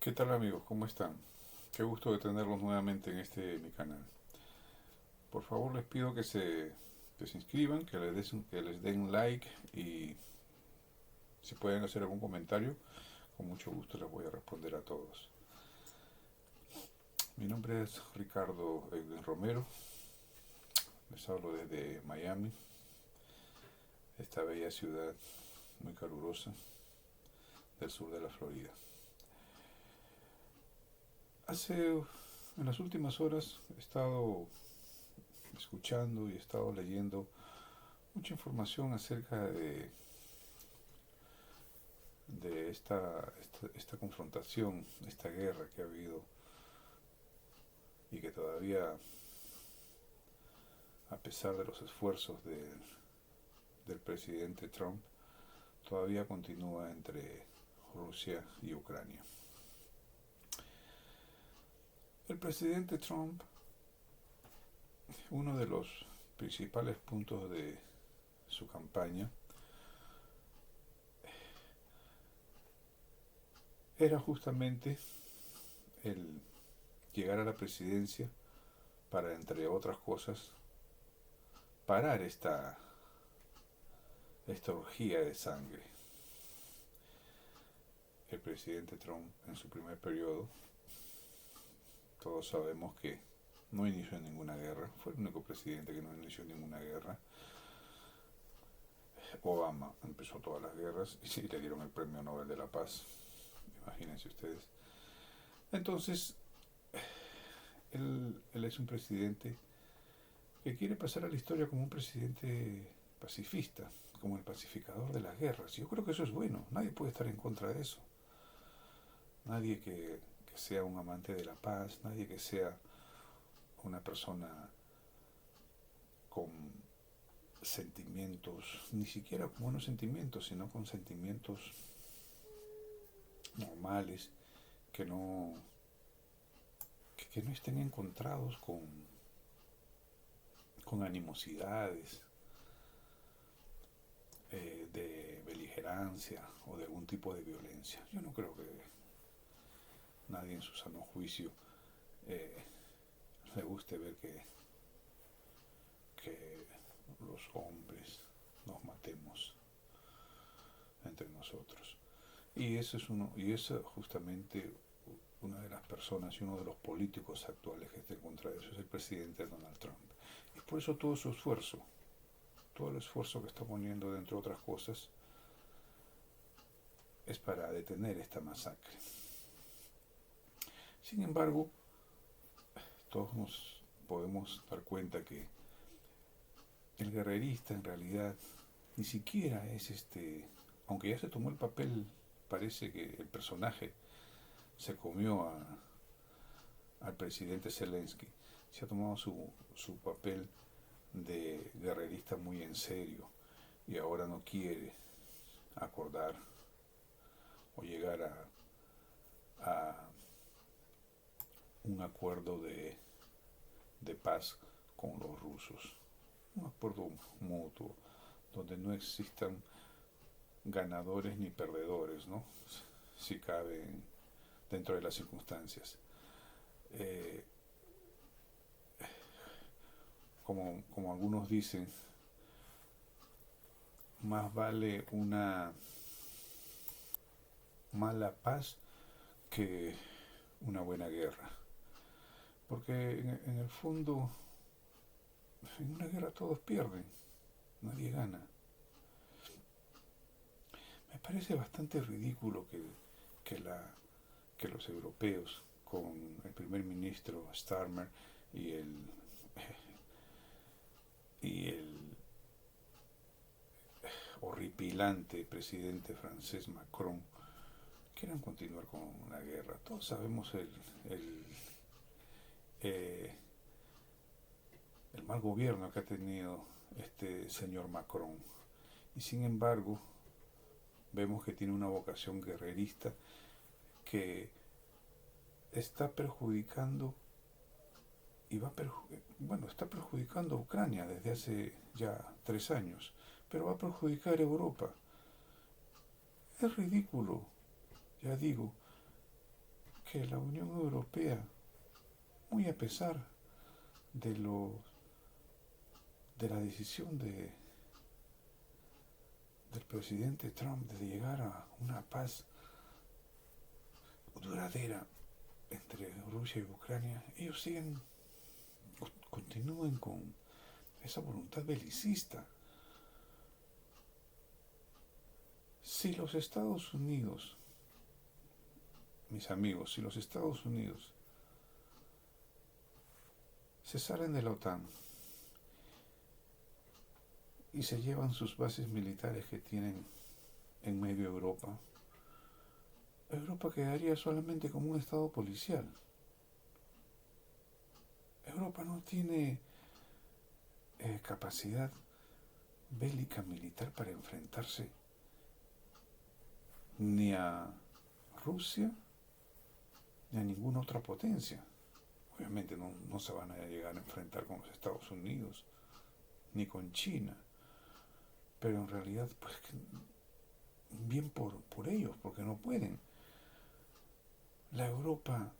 ¿Qué tal amigos? ¿Cómo están? Qué gusto de tenerlos nuevamente en mi canal. Por favor les pido que se inscriban, que les den like y si pueden hacer algún comentario, con mucho gusto les voy a responder a todos. Mi nombre es Ricardo Eugen Romero, les hablo desde Miami, esta bella ciudad muy calurosa del sur de la Florida. En las últimas horas he estado escuchando y he estado leyendo mucha información acerca de esta confrontación, esta guerra que ha habido y que todavía, a pesar de los esfuerzos del presidente Trump, todavía continúa entre Rusia y Ucrania. El presidente Trump, uno de los principales puntos de su campaña era justamente el llegar a la presidencia para, entre otras cosas, parar esta orgía de sangre. El presidente Trump en su primer periodo, todos sabemos que no inició ninguna guerra, fue el único presidente que no inició ninguna guerra. Obama empezó todas las guerras y sí, le dieron el premio Nobel de la Paz, imagínense ustedes. Entonces, él es un presidente que quiere pasar a la historia como un presidente pacifista, como el pacificador de las guerras. Yo creo que eso es bueno, nadie puede estar en contra de eso. Nadie que sea un amante de la paz, nadie que sea una persona con sentimientos, ni siquiera con buenos sentimientos, sino con sentimientos normales, que no, que no estén encontrados con animosidades, de beligerancia o de algún tipo de violencia. Yo no creo que nadie en su sano juicio eh, le guste ver que los hombres nos matemos entre nosotros. Y eso justamente una de las personas y uno de los políticos actuales que está en contra de eso es el presidente Donald Trump. Y por eso todo su esfuerzo, todo el esfuerzo que está poniendo, de otras cosas, es para detener esta masacre. Sin embargo, todos nos podemos dar cuenta que el guerrerista en realidad ni siquiera es aunque ya se tomó el papel, parece que el personaje se comió al presidente Zelensky, se ha tomado su papel de guerrerista muy en serio y ahora no quiere acordar o llegar a un acuerdo de paz con los rusos, un acuerdo mutuo donde no existan ganadores ni perdedores, ¿no? Si cabe dentro de las circunstancias. Eh, como algunos dicen, más vale una mala paz que una buena guerra. Porque en el fondo, en una guerra todos pierden, nadie gana. Me parece bastante ridículo que, la, que los europeos, con el primer ministro Starmer y y el horripilante presidente francés Macron, quieran continuar con una guerra. Todos sabemos eh, el mal gobierno que ha tenido este señor Macron. Y sin embargo, vemos que tiene una vocación guerrerista que está perjudicando y está perjudicando a Ucrania desde hace ya 3 años, pero va a perjudicar a Europa. Es ridículo, ya digo, que la Unión Europea, muy a pesar de de la decisión del presidente Trump de llegar a una paz duradera entre Rusia y Ucrania, ellos continúen con esa voluntad belicista. Si los Estados Unidos, mis amigos, si los Estados Unidos se salen de la OTAN y se llevan sus bases militares que tienen en medio Europa, Europa quedaría solamente como un estado policial. Europa no tiene capacidad bélica militar para enfrentarse ni a Rusia ni a ninguna otra potencia. Obviamente no se van a llegar a enfrentar con los Estados Unidos ni con China, pero en realidad pues bien por ellos, porque no pueden. La Europa,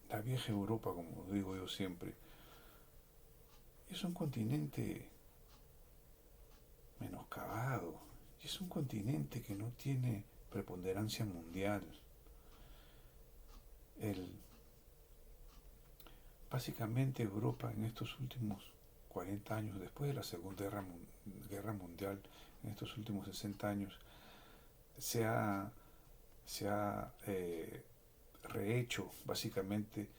la vieja Europa, como digo yo siempre, es un continente menoscabado, y es un continente que no tiene preponderancia mundial. El, Básicamente Europa en estos últimos 40 años, después de la Segunda Guerra Mundial, en estos últimos 60 años, se ha, se ha rehecho básicamente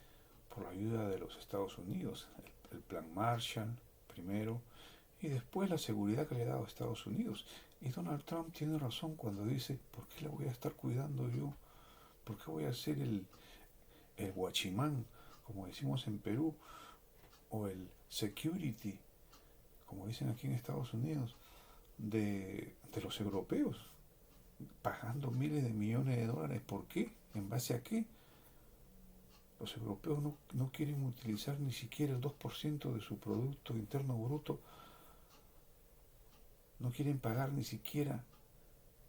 por la ayuda de los Estados Unidos, el plan Marshall primero y después la seguridad que le ha dado a Estados Unidos. Y Donald Trump tiene razón cuando dice, ¿por qué la voy a estar cuidando yo? ¿Por qué voy a ser el guachimán, como decimos en Perú, o el security, como dicen aquí en Estados Unidos, de los europeos, pagando miles de millones de dólares? ¿Por qué? ¿En base a qué? Los europeos no quieren utilizar ni siquiera el 2% de su Producto Interno Bruto, no quieren pagar ni siquiera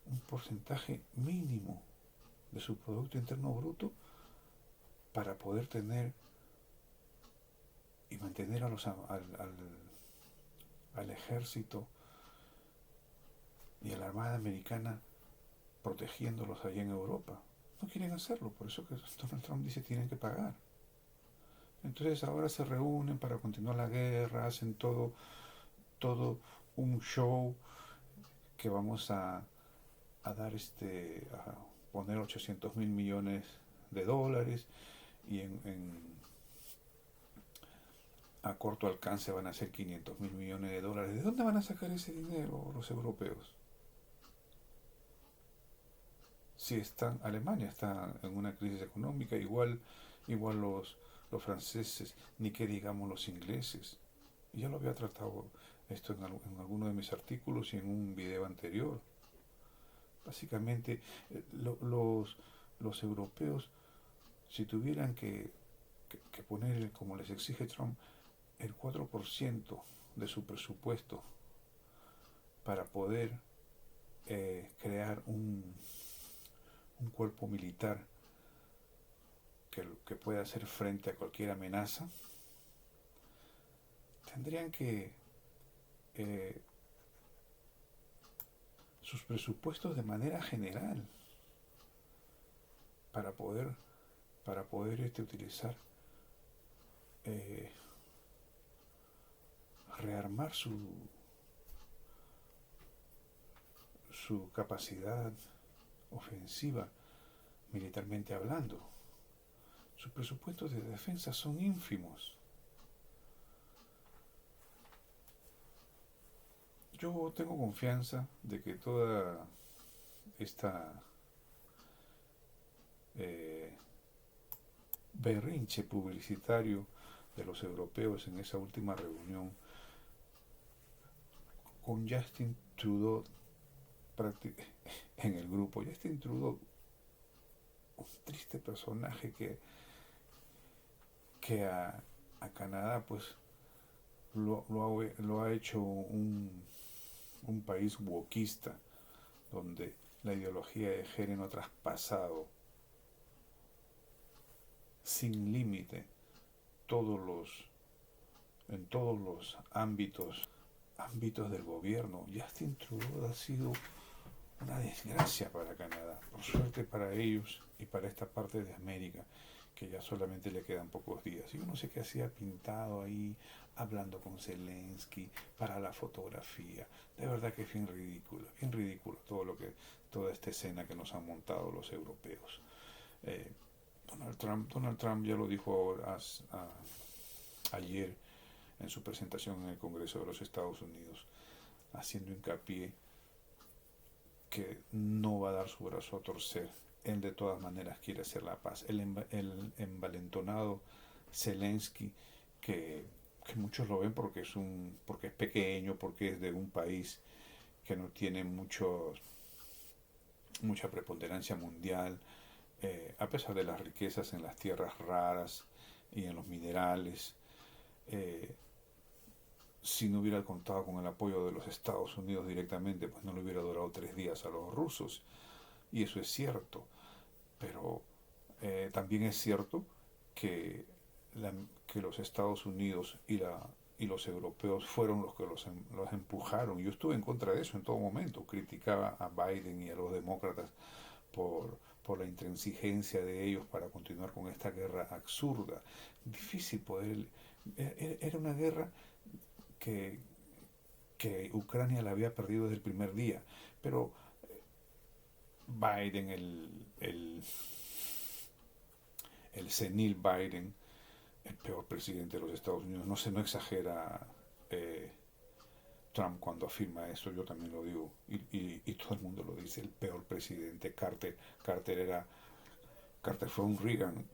un porcentaje mínimo de su Producto Interno Bruto para poder tener y mantener al ejército y a la Armada Americana protegiéndolos allá en Europa. No quieren hacerlo, por eso que Donald Trump dice que tienen que pagar. Entonces ahora se reúnen para continuar la guerra, hacen todo un show que vamos a dar a poner 800.000 millones de dólares y a corto alcance van a ser 500.000 millones de dólares. ¿De dónde van a sacar ese dinero los europeos? Si Alemania está en una crisis económica, igual los franceses, ni que digamos los ingleses. Y ya lo había tratado esto en alguno de mis artículos y en un video anterior. Básicamente, los europeos, si tuvieran que poner, como les exige Trump, el 4% de su presupuesto para poder crear un cuerpo militar que pueda hacer frente a cualquier amenaza, tendrían que sus presupuestos de manera general para poder utilizar eh, rearmar su capacidad ofensiva militarmente hablando. Sus presupuestos de defensa son ínfimos. Yo tengo confianza de que toda esta eh, berrinche publicitario de los europeos en esa última reunión con Justin Trudeau en el grupo. Justin Trudeau, un triste personaje que a Canadá pues lo ha hecho un país wokista donde la ideología de género ha traspasado sin límite todos los, en todos los ámbitos del gobierno. Justin Trudeau ha sido una desgracia para Canadá, por suerte para ellos y para esta parte de América, que ya solamente le quedan pocos días. Y uno sé que hacía pintado ahí, hablando con Zelensky para la fotografía. De verdad que es bien ridículo toda esta escena que nos han montado los europeos. Eh, Donald Trump ya lo dijo ayer en su presentación en el Congreso de los Estados Unidos, haciendo hincapié que no va a dar su brazo a torcer. Él de todas maneras quiere hacer la paz. El envalentonado Zelensky, que muchos lo ven porque es pequeño, porque es de un país que no tiene mucha preponderancia mundial, a pesar de las riquezas en las tierras raras y en los minerales, eh, si no hubiera contado con el apoyo de los Estados Unidos directamente, pues no le hubiera durado 3 días a los rusos. Y eso es cierto. Pero también es cierto que, que los Estados Unidos y los europeos fueron los que los empujaron. Yo estuve en contra de eso en todo momento. Criticaba a Biden y a los demócratas por la intransigencia de ellos para continuar con esta guerra absurda. Difícil poder... Era una guerra que, que Ucrania la había perdido desde el primer día. Pero Biden, el senil Biden, el peor presidente de los Estados Unidos, no exagera eh, Trump cuando afirma eso, yo también lo digo, y todo el mundo lo dice, el peor presidente. Carter Carter fue un Reagan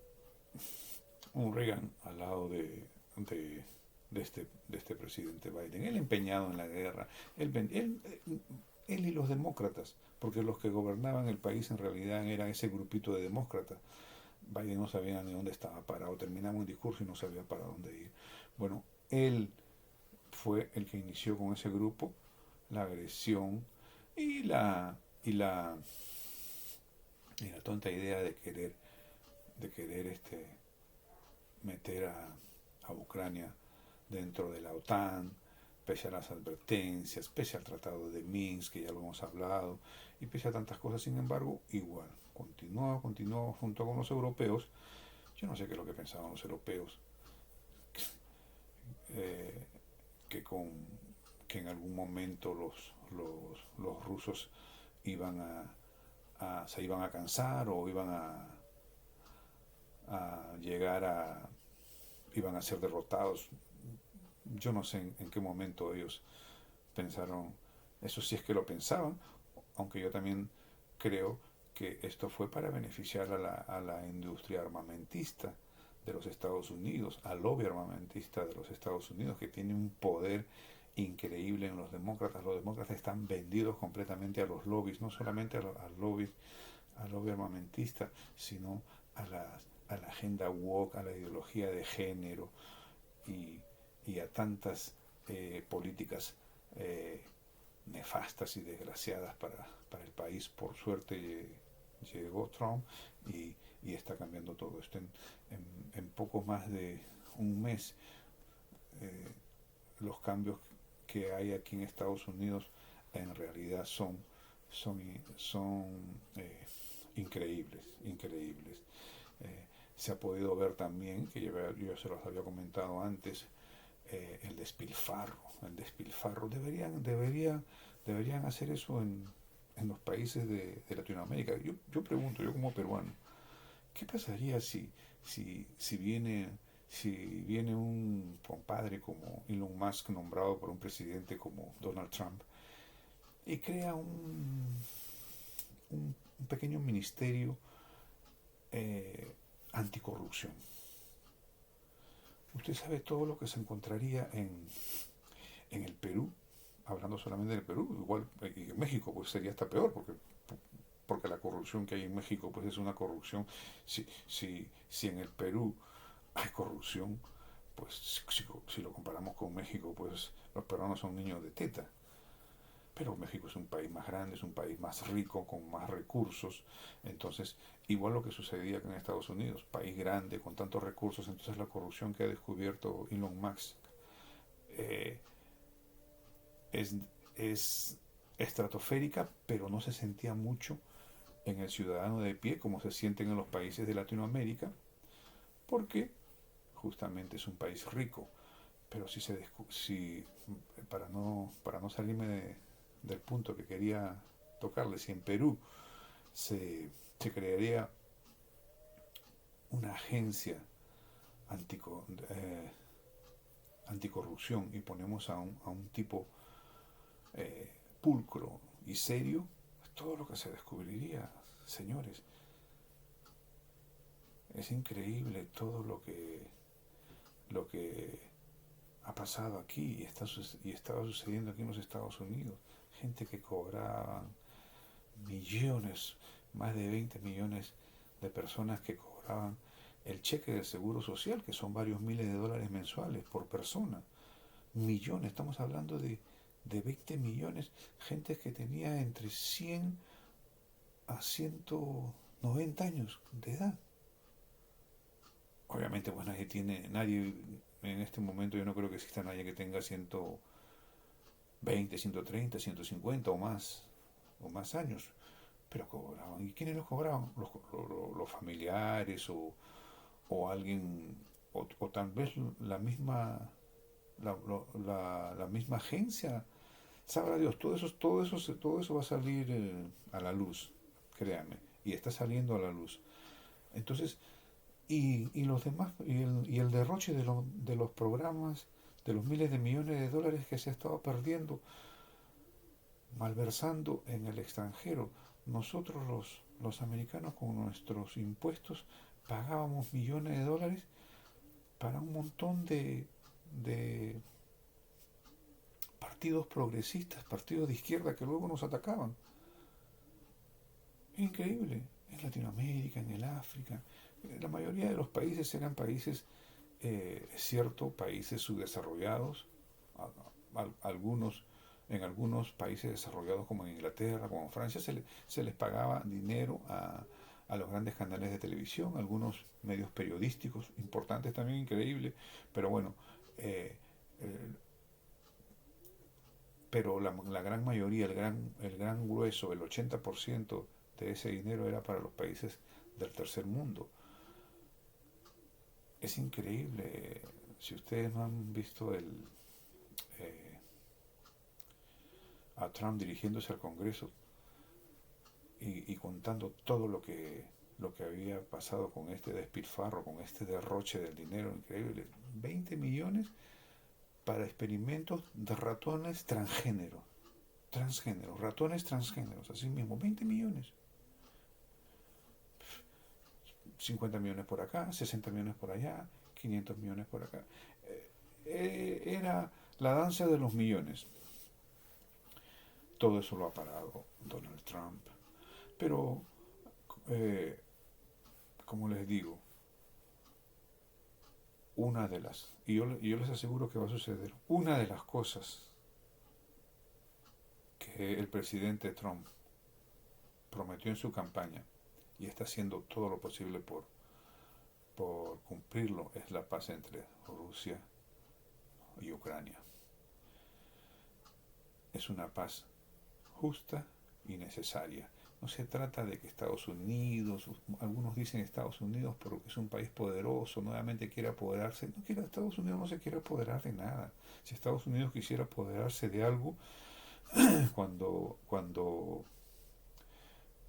al lado de, de este presidente Biden. Él empeñado en la guerra, él y los demócratas, porque los que gobernaban el país en realidad era ese grupito de demócratas. Biden no sabía ni dónde estaba parado, terminaba un discurso y no sabía para dónde ir. Bueno, él fue el que inició con ese grupo la agresión y y la tonta idea de querer meter a Ucrania dentro de la OTAN, pese a las advertencias, pese al Tratado de Minsk, que ya lo hemos hablado, y pese a tantas cosas. Sin embargo, igual, continuó junto con los europeos. Yo no sé qué es lo que pensaban los europeos, eh, que, con, que en algún momento los rusos iban se iban a cansar o llegar iban a ser derrotados. Yo no sé en qué momento ellos pensaron eso, si es que lo pensaban, aunque yo también creo que esto fue para beneficiar a la industria armamentista de los Estados Unidos, al lobby armamentista de los Estados Unidos, que tiene un poder increíble en los demócratas. Los demócratas están vendidos completamente a los lobbies, no solamente al lobby armamentista, sino a la agenda woke, a la ideología de género y, y a tantas políticas eh, nefastas y desgraciadas para el país. Por suerte llegó Trump y está cambiando todo esto. En poco más de un mes, eh, los cambios que hay aquí en Estados Unidos en realidad son, son increíbles, increíbles. Eh, Se ha podido ver también, que yo se los había comentado antes, el despilfarro. Deberían hacer eso en los países de Latinoamérica. Yo pregunto, yo como peruano, ¿qué pasaría si viene un compadre como Elon Musk, nombrado por un presidente como Donald Trump, y crea un pequeño ministerio anticorrupción? Usted sabe todo lo que se encontraría en el Perú, hablando solamente del Perú, igual y en México pues sería hasta peor, porque la corrupción que hay en México pues es una corrupción. Si en el Perú hay corrupción, pues si lo comparamos con México, pues los peruanos son niños de teta. pero México es un país más grande, es un país más rico, con más recursos. Entonces, igual lo que sucedía en Estados Unidos, país grande, con tantos recursos, entonces la corrupción que ha descubierto Elon Musk eh, es, es estratosférica, pero no se sentía mucho en el ciudadano de pie como se sienten en los países de Latinoamérica, porque justamente es un país rico. Pero si para no salirme del punto que quería tocarle, si en Perú se crearía una agencia antico, eh, anticorrupción y ponemos a un tipo pulcro y serio, todo lo que se descubriría, señores. Es increíble todo lo que ha pasado aquí y estaba sucediendo aquí en los Estados Unidos. Gente que cobraba millones, más de 20 millones de personas que cobraban el cheque del Seguro Social, que son varios miles de dólares mensuales por persona. Millones, estamos hablando de 20 millones, gente que tenía entre 100 a 190 años de edad. Obviamente, pues nadie en este momento, yo no creo que exista nadie que tenga 120, 130, 150 o más años, pero cobraban. ¿Y quiénes los cobraban? Los familiares o alguien, o tal vez la misma agencia. Sabrá Dios, todo eso va a salir a la luz, créanme, y está saliendo a la luz. Entonces, y los demás, y el derroche de los programas, de los miles de millones de dólares que se ha estado perdiendo, malversando en el extranjero. Nosotros los americanos con nuestros impuestos pagábamos millones de dólares para un montón de partidos progresistas, partidos de izquierda que luego nos atacaban. Es increíble. En Latinoamérica, en el África, la mayoría de los países eran países, es cierto, países subdesarrollados, algunos, en algunos países desarrollados como en Inglaterra, como en Francia, se les pagaba dinero a los grandes canales de televisión, algunos medios periodísticos importantes también, increíble, pero bueno, eh, eh, pero la gran mayoría, el gran grueso, el 80% de ese dinero era para los países del tercer mundo. Es increíble. Si ustedes no han visto eh, a Trump dirigiéndose al Congreso y contando todo lo que había pasado con este despilfarro, con este derroche del dinero increíble, 20 millones para experimentos de ratones ratones transgéneros, así mismo, 20 millones. 50 millones por acá, 60 millones por allá, 500 millones por acá. Era la danza de los millones. Todo eso lo ha parado Donald Trump. Pero, eh, como les digo, y yo les aseguro que va a suceder, una de las cosas que el presidente Trump prometió en su campaña y está haciendo todo lo posible por cumplirlo es la paz entre Rusia y Ucrania. Es una paz justa y necesaria. No se trata de que Estados Unidos, algunos dicen Estados Unidos porque es un país poderoso, nuevamente quiere apoderarse. No quiere, Estados Unidos no se quiere apoderar de nada. Si Estados Unidos quisiera apoderarse de algo, cuando, cuando,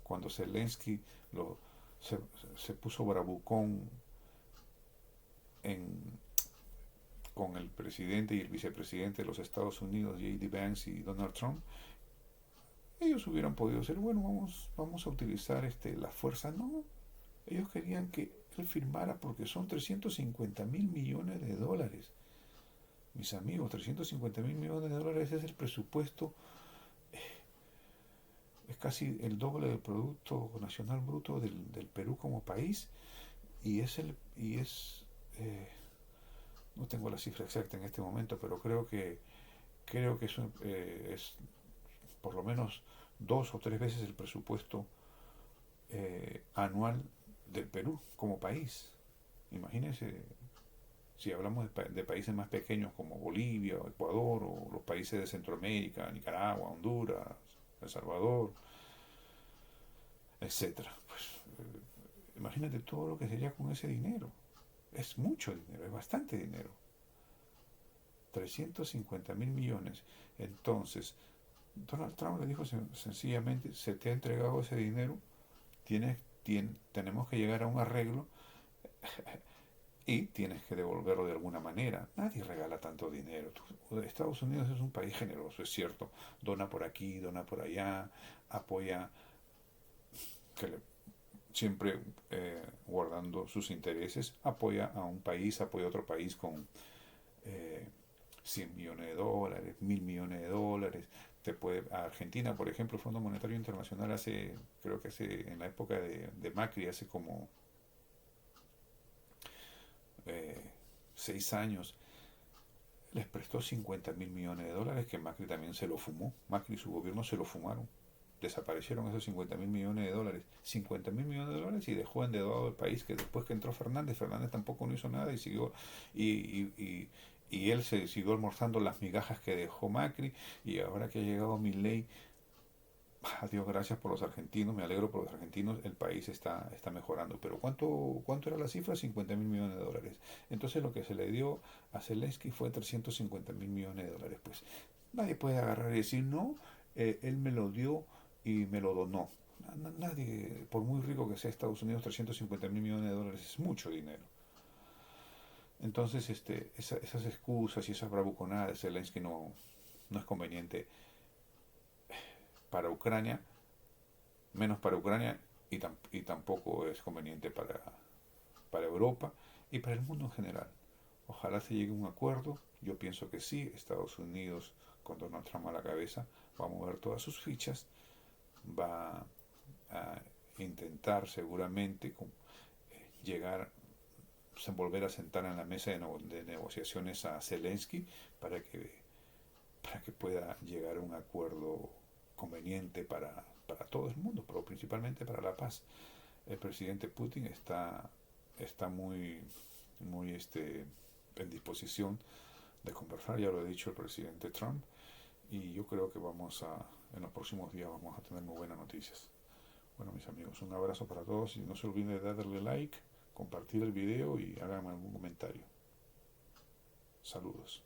cuando Zelensky lo, se, se puso bravucón en, con el presidente y el vicepresidente de los Estados Unidos, J.D. Vance y Donald Trump, ellos hubieran podido decir, bueno, vamos a utilizar la fuerza. No, ellos querían que él firmara porque son 350 mil millones de dólares. Mis amigos, 350 mil millones de dólares es el presupuesto, es casi el doble del Producto Nacional Bruto del Perú como país y eh, no tengo la cifra exacta en este momento, pero creo que es por lo menos 2 o 3 veces el presupuesto anual del Perú como país. Imagínense, si hablamos de países más pequeños como Bolivia, o Ecuador, o los países de Centroamérica, Nicaragua, Honduras, El Salvador, etcétera. Pues imagínate todo lo que sería con ese dinero. Es mucho dinero, es bastante dinero. 350.000 millones. Entonces, Donald Trump le dijo sencillamente, se te ha entregado ese dinero, tenemos que llegar a un arreglo y tienes que devolverlo de alguna manera. Nadie regala tanto dinero. Estados Unidos es un país generoso, es cierto. Dona por aquí, dona por allá, apoya, que le- siempre guardando sus intereses, apoya a un país, apoya a otro país con eh, 100 millones de dólares, 1.000 millones de dólares. A Argentina, por ejemplo, el Fondo Monetario Internacional creo que en la época de Macri, hace como 6 años, les prestó 50.000 millones de dólares que Macri también se lo fumó. Macri y su gobierno se lo fumaron. Desaparecieron esos 50.000 millones de dólares. 50.000 millones de dólares y dejó endeudado el país, que después que entró Fernández, Fernández tampoco no hizo nada y siguió, y, y, y, y él se siguió almorzando las migajas que dejó Macri, y ahora que ha llegado Milei, a Dios gracias por los argentinos, me alegro por los argentinos, el país está mejorando. Pero ¿cuánto era la cifra? 50.000 millones de dólares. Entonces lo que se le dio a Zelensky fue 350.000 millones de dólares. Pues nadie puede agarrar y decir, no, él me lo dio y me lo donó. Nadie, por muy rico que sea Estados Unidos, 350.000 millones de dólares es mucho dinero. Entonces, esas excusas y esas bravuconadas de Zelensky no es conveniente para Ucrania, menos para Ucrania, y tampoco es conveniente para Europa y para el mundo en general. Ojalá se llegue a un acuerdo. Yo pienso que sí, Estados Unidos, con Donald Trump a la cabeza, va a mover todas sus fichas, va a intentar seguramente llegar, volver a sentar en la mesa de negociaciones a Zelensky para que pueda llegar a un acuerdo conveniente para todo el mundo, pero principalmente para la paz. El presidente Putin está muy en disposición de conversar, ya lo ha dicho el presidente Trump, y yo creo que en los próximos días vamos a tener muy buenas noticias. Bueno, mis amigos, un abrazo para todos y no se olviden de darle like, compartir el video y háganme algún comentario. Saludos.